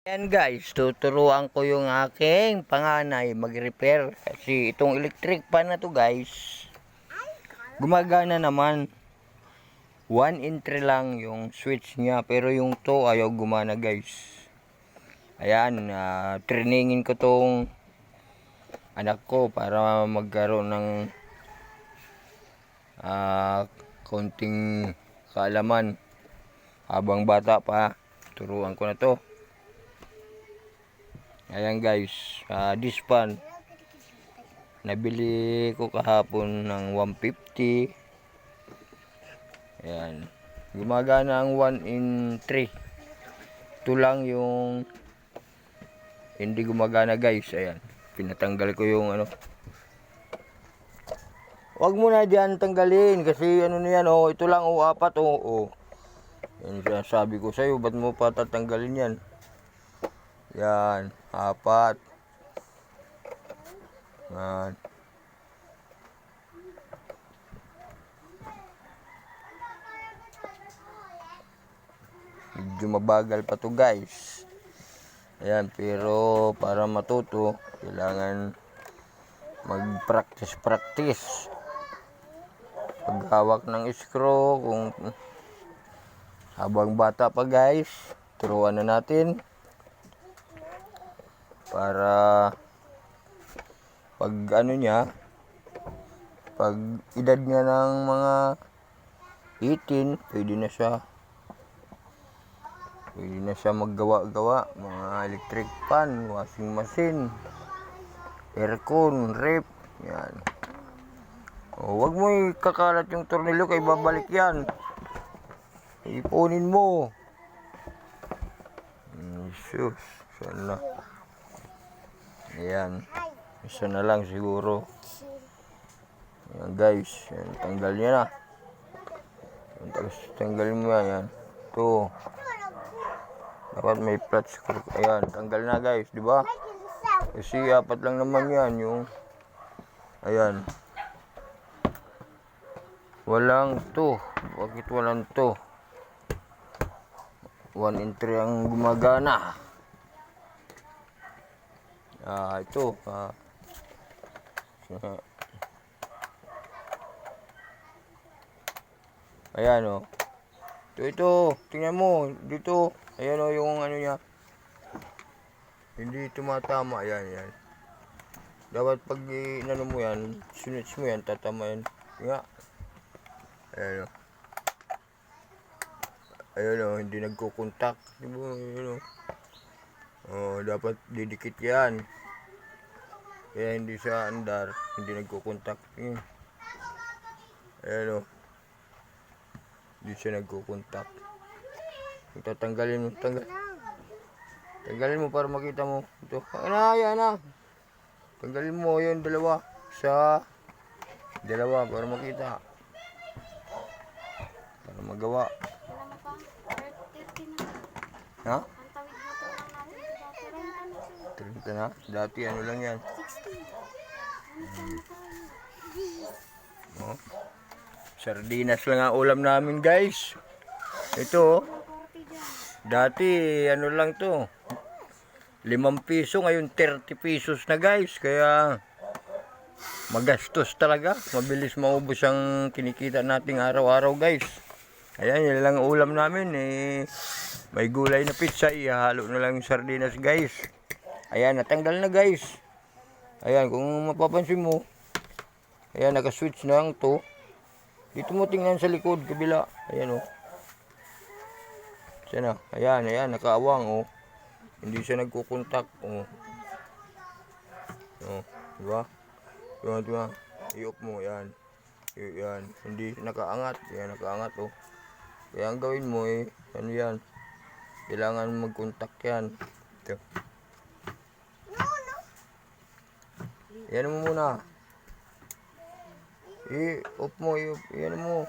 Ayan guys, tuturuan ko yung aking panganay mag-repair. Kasi itong electric fan na to guys, gumagana naman. 1 in 3 lang yung switch niya. Pero yung to ayaw gumana guys. Ayan, trainingin ko tong anak ko para magkaroon ng konting kaalaman. Habang bata pa, turuan ko na to. Ayan guys, this fan nabili ko kahapon ng 150. Ayan, gumagana ang 1 in 3. Ito lang yung hindi gumagana guys. Ayan, pinatanggal ko yung ano. Huwag mo na diyan tanggalin kasi ano na yan, oh, ito lang, oh, 4, oh. Yan yung sabi ko sa'yo, ba't mo pa tatanggalin yan? Yan, 4. Yan. Medyo mabagal pa to guys. Ayan, pero para matuto, kailangan mag-practice. Paghawak ng screw, kung habang bata pa guys, turuan na natin. Para pag ano niya, pag edad niya ng mga 18, pwede na siya maggawa-gawa. Mga electric fan, washing machine, aircon, ref, yan. O, wag mo ikakalat yung tornilyo kay babalik yan. Ipunin mo. Sus, sana. Ayan, isa na lang siguro. Ayan guys, yan, tanggal niya na. Tapos tanggalin mo yan. Ito. Dapat may flat screw. Ayan, tanggal na guys, di ba? Kasi 4 lang naman yan yung. Ayan. Walang to. Bakit walang to? 1 in 3 ang gumagana. Ito. Ayan o. Ito. Tingnan mo. Dito. Ayan o yung ano niya. Hindi tumatama. Ayan. Dapat pag inano mo yan, sunits mo yan, tatama yan. Nga. Ayan o. Ayan o. Hindi nagkukontak. Ayan o. Dapat didikit yan. Kaya hindi sa andar, hindi nagkukontak. Ayan o. Hindi siya nagkukontak. Tatanggalin mo, tanggalin mo para makita mo. Ito. Ayan na. Tanggalin mo yung dalawa. Dalawa para makita. Para magawa. Ha? 30 na? Dati ano lang yan? 16. Sardinas lang ang ulam namin guys. Ito, dati ano lang to, 5 piso, ngayon 30 pesos na guys. Kaya magastos talaga. Mabilis maubos ang kinikita nating araw-araw guys. Ayan, yan lang ang ulam namin. May gulay na pizza, ihalo na lang yung sardinas guys. Ayan, natanggal na guys. Ayan, kung mapapansin mo, ayan, naka-switch na lang to. Dito mo tingnan sa likod, kabila. Ayan o. Sana. Ayan, nakaawang o. Hindi siya nagkukontak o. Diba? Diba? I-off mo, yan. Yan. Hindi nakaangat. Yan, nakaangat o. Kaya ang gawin mo ano yan. Kailangan mag-contact yan. Ito. Yan mo muna. I-off mo, yan mo.